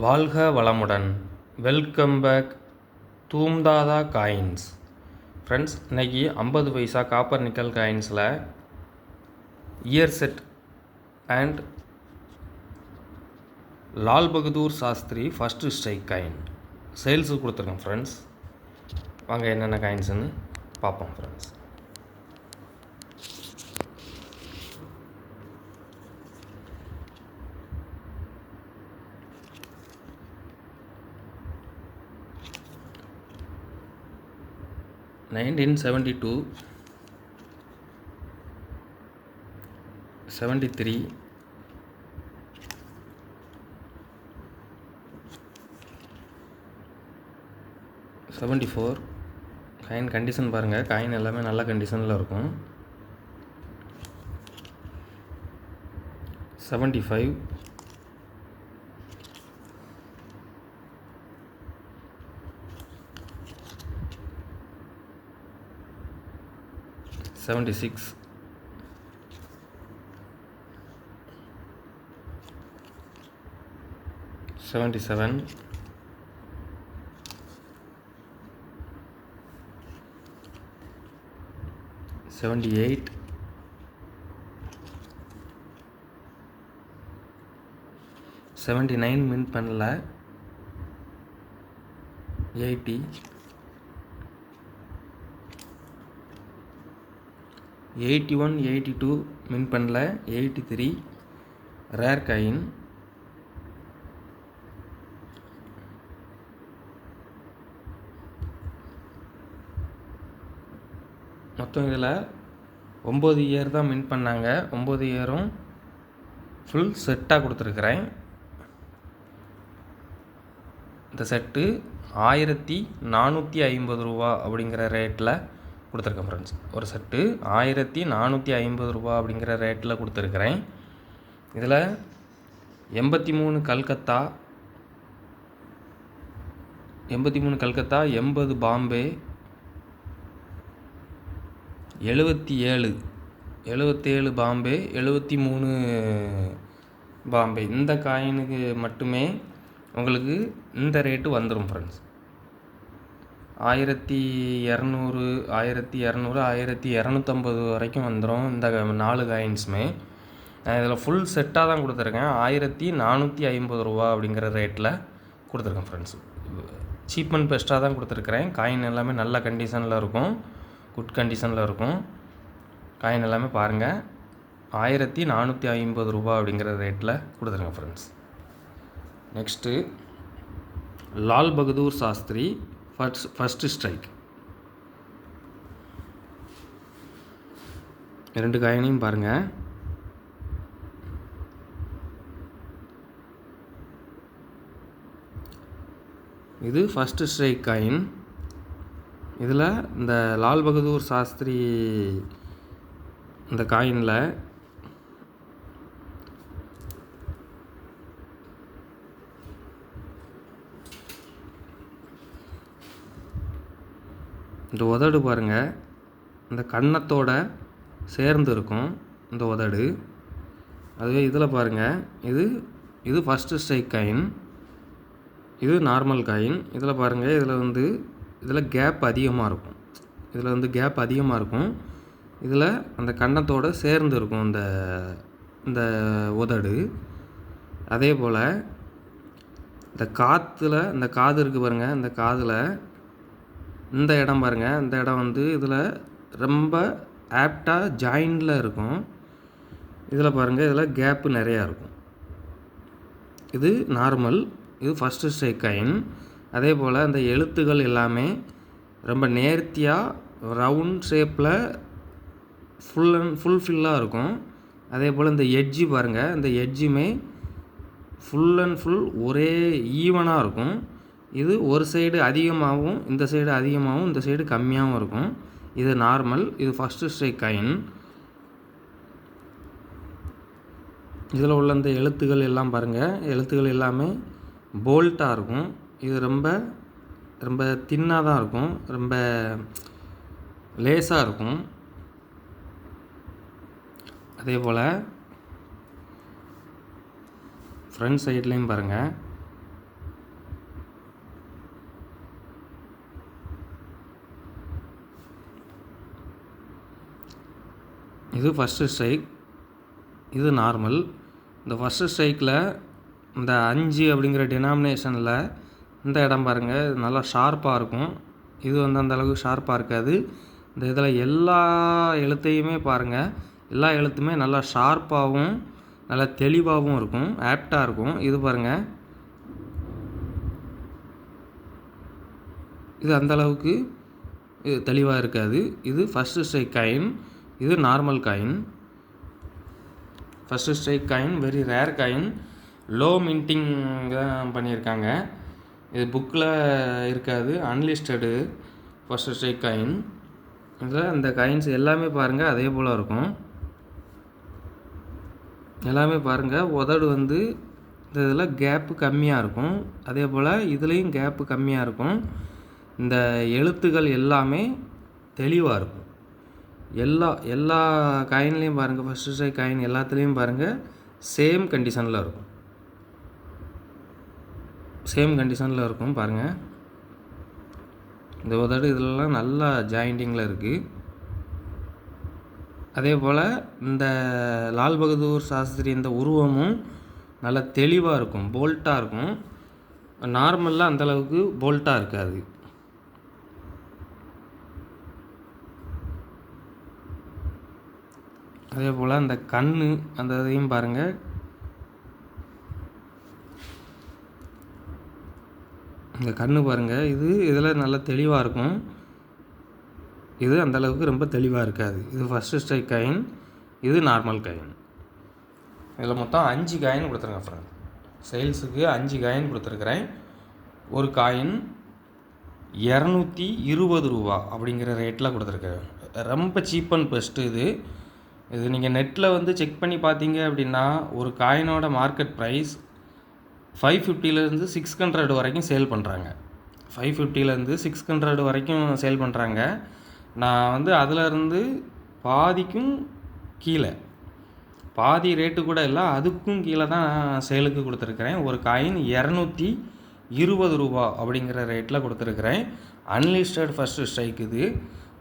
வாழ்க வளமுடன். Welcome back தூம்தாதா காயின்ஸ். ஃப்ரெண்ட்ஸ், இன்றைக்கி 50 பைசா காப்பர் நிக்கல் காயின்ஸில் year set and Lal Bahadur Shastri first strike coin சேல்ஸுக்கு கொடுத்துருக்கேன் ஃப்ரெண்ட்ஸ். வாங்க என்னென்ன காயின்ஸுன்னு பார்ப்போம் ஃப்ரெண்ட்ஸ். நைன்டீன் 72, 73, 74. காயின் கண்டிஷன் பாருங்கள், காயின் எல்லாமே நல்ல கண்டிஷனில் இருக்கும். 75, 76, 77, 78, 79 மின் பண்ணல, 80, 81, 82 மின் பண்ணல, 83 ரேர் காயின், 9 இதில் 9 இயர் தான் மின் பண்ணாங்க. 9 இயரும் ஃபுல் செட்டாக கொடுத்துருக்குறேன். இந்த செட்டு 1450 ரூபா அப்படிங்கிற ரேட்டில் கொடுத்துருக்கேன் ஃப்ரெண்ட்ஸ். ஒரு செட்டு 1450 ரூபா அப்படிங்கிற ரேட்டில் கொடுத்துருக்குறேன். இதில் 83 கல்கத்தா, 80 பாம்பே, 77 பாம்பே, 73 பாம்பே. இந்த காயினுக்கு மட்டுமே உங்களுக்கு இந்த ரேட்டு வந்துடும் ஃப்ரெண்ட்ஸ். 1200, 1250 வரைக்கும் வந்துடும் இந்த 4 காயின்ஸுமே. நான் இதில் ஃபுல் செட்டாக தான் கொடுத்துருக்கேன். 1450 ரூபா அப்படிங்கிற ரேட்டில் கொடுத்துருக்கேன் ஃப்ரெண்ட்ஸ். சீப் அண்ட் பெஸ்ட்டாக தான் கொடுத்துருக்குறேன். காயின் எல்லாமே நல்ல கண்டிஷனில் இருக்கும், குட் கண்டிஷனில் இருக்கும். காயின் எல்லாமே பாருங்கள், 1450 ரூபா அப்படிங்கிற ரேட்டில் கொடுத்துருங்க friends. Next Lal Bahadur Shastri first strike. 2 காயினையும் பாருங்கள். இது ஃபஸ்ட்டு ஸ்ட்ரைக் காயின். இதில் இந்த லால் பகதூர் சாஸ்திரி இந்த காயினில் இந்த உதடு பாருங்கள், இந்த கன்னத்தோட சேர்ந்து இருக்கும் இந்த உதடு. அதுவே இதில் பாருங்கள், இது ஃபஸ்ட்டு ஸ்ட்ரைக் காயின், இது நார்மல் காயின். இதில் பாருங்கள், இதில் கேப் அதிகமாக இருக்கும். இதில் அந்த கன்னத்தோடு சேர்ந்து இருக்கும் இந்த உதடு. அதே போல் இந்த காது இருக்குது பாருங்கள், இந்த காதில் இந்த இடம் பாருங்கள், இந்த இடம் இதில் ரொம்ப ஆப்டாக ஜாயிண்டில் இருக்கும். இதில் பாருங்கள், இதில் கேப்பு நிறையா இருக்கும். இது நார்மல், இது ஃபஸ்ட்டு ஸ்ட்ரைக் காயின். அதே போல் அந்த எழுத்துக்கள் எல்லாமே ரொம்ப நேர்த்தியாக ரவுண்ட் ஷேப்பில் ஃபுல்ஃபில்லாக இருக்கும். அதே போல் இந்த எட்ஜு பாருங்கள், இந்த எட்ஜுமே ஃபுல் அண்ட் ஃபுல் ஒரே ஈவனாக இருக்கும். இது ஒரு சைடு அதிகமாகவும், இந்த சைடு அதிகமாகவும், இந்த சைடு கம்மியாகவும் இருக்கும். இது நார்மல், இது ஃபஸ்ட்டு ஸ்ட்ரைக் காயின். இதில் உள்ள இந்த எழுத்துக்கள் எல்லாம் பாருங்கள், எழுத்துக்கள் எல்லாமே போல்ட்டாக இருக்கும். இது ரொம்ப ரொம்ப தின்னாக தான் இருக்கும், ரொம்ப லேசாக இருக்கும். அதே போல் ஃப்ரண்ட் சைட்லேயும் பாருங்கள், இது ஃபஸ்ட்டு ஸ்ட்ரைக், இது நார்மல். இந்த ஃபஸ்ட்டு ஸ்ட்ரைக்கில் இந்த 5 அப்படிங்கிற டினாமினேஷனில் இந்த இடம் பாருங்கள், இது நல்லா ஷார்ப்பாக இருக்கும். இது வந்து அந்தளவுக்கு ஷார்ப்பாக இருக்காது. இந்த இதில் எல்லா எழுத்தையுமே பாருங்கள், எல்லா எழுத்துமே நல்லா ஷார்ப்பாகவும் நல்லா தெளிவாகவும் இருக்கும், ஆப்டாக இருக்கும். இது பாருங்கள், இது அந்தளவுக்கு இது தெளிவாக இருக்காது. இது ஃபஸ்ட்டு ஸ்ட்ரைக் காயின், இது normal coin. First strike coin very rare coin, low minting தான் பண்ணியிருக்காங்க. இது புக்கில் இருக்காது, அன்லிஸ்டடு ஃபஸ்ட்டு ஸ்ட்ரைக் காயின். இதில் இந்த காயின்ஸ் எல்லாமே பாருங்கள் அதே போல் இருக்கும். எல்லாமே பாருங்கள், உதடு வந்து இந்த இதில் கேப்பு கம்மியாக இருக்கும், அதே போல் இதுலேயும் கேப்பு கம்மியாக இருக்கும். இந்த எழுத்துக்கள் எல்லாமே தெளிவாக இருக்கும். எல்லா காயின்லேயும் பாருங்கள், ஃபஸ்ட்டு ஸ்ட்ரைக் காயின் எல்லாத்துலேயும் பாருங்கள் சேம் கண்டிஷனில் இருக்கும், சேம் கண்டிஷனில் இருக்கும். பாருங்கள், இந்த உதடு இதிலலாம் நல்லா ஜாயிண்டிங்கில் இருக்குது. அதே போல் இந்த லால் பகதூர் சாஸ்திரி இந்த உருவமும் நல்லா தெளிவாக இருக்கும், போல்ட்டாக இருக்கும். நார்மலாக அந்தளவுக்கு போல்ட்டாக இருக்காது. அதே போல் அந்த கண் அந்த இதையும் பாருங்கள், இந்த கண் பாருங்கள், இதில் நல்லா தெளிவாக இருக்கும். இது அந்தளவுக்கு ரொம்ப தெளிவாக இருக்காது. இது ஃபஸ்ட்டு ஸ்ட்ரைக் காயின், இது நார்மல் காயின். இதில் மொத்தம் 5 காயின் கொடுத்துருக்கேன் ஃப்ரெண்ட். சேல்ஸுக்கு 5 காயின் கொடுத்துருக்குறேன். ஒரு காயின் 220 ரூபா அப்படிங்கிற ரேட்டில் கொடுத்துருக்கேன். ரொம்ப சீப் அண்ட் பெஸ்ட்டு. இது நீங்கள் நெட்டில் வந்து செக் பண்ணி பார்த்தீங்க அப்படின்னா ஒரு காயினோட மார்க்கெட் ப்ரைஸ் 550லேருந்து 600 வரைக்கும் சேல் பண்ணுறாங்க. 550லேருந்து 600 வரைக்கும் சேல் பண்ணுறாங்க. நான் வந்து அதிலருந்து பாதிக்கும் கீழே, பாதி ரேட்டு கூட இல்லை, அதுக்கும் கீழே தான் சேலுக்கு கொடுத்துருக்குறேன். ஒரு காயின் 220 ரூபா அப்படிங்கிற ரேட்டில் கொடுத்துருக்குறேன். Unlisted first strike. இது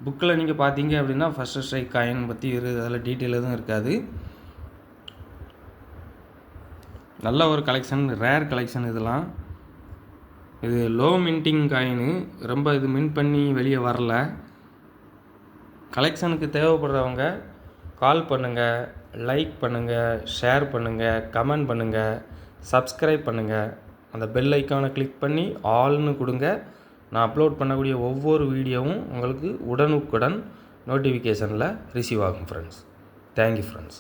புக்கில் நீங்கள் பார்த்தீங்க அப்படின்னா ஃபஸ்ட்டு ஸ்ட்ரைக் காயின் பற்றி அதில் டீட்டெயில் எதுவும் இருக்காது. நல்ல ஒரு கலெக்ஷன், ரேர் கலெக்ஷன் இதெல்லாம். இது லோ மின்ட்டிங் காயின், ரொம்ப இது மின்ட் பண்ணி வெளியே வரல. கலெக்ஷனுக்கு தேவைப்படுறவங்க கால் பண்ணுங்கள், லைக் பண்ணுங்கள், ஷேர் பண்ணுங்கள், கமெண்ட் பண்ணுங்கள், சப்ஸ்கிரைப் பண்ணுங்கள். அந்த பெல் ஐக்கானை கிளிக் பண்ணி ஆல்னு கொடுங்க. நான் அப்லோட் பண்ணக்கூடிய ஒவ்வொரு வீடியோவும் உங்களுக்கு உடனுக்குடன் நோட்டிஃபிகேஷனில் ரிசீவ் ஆகும் ஃப்ரெண்ட்ஸ். Thank you friends.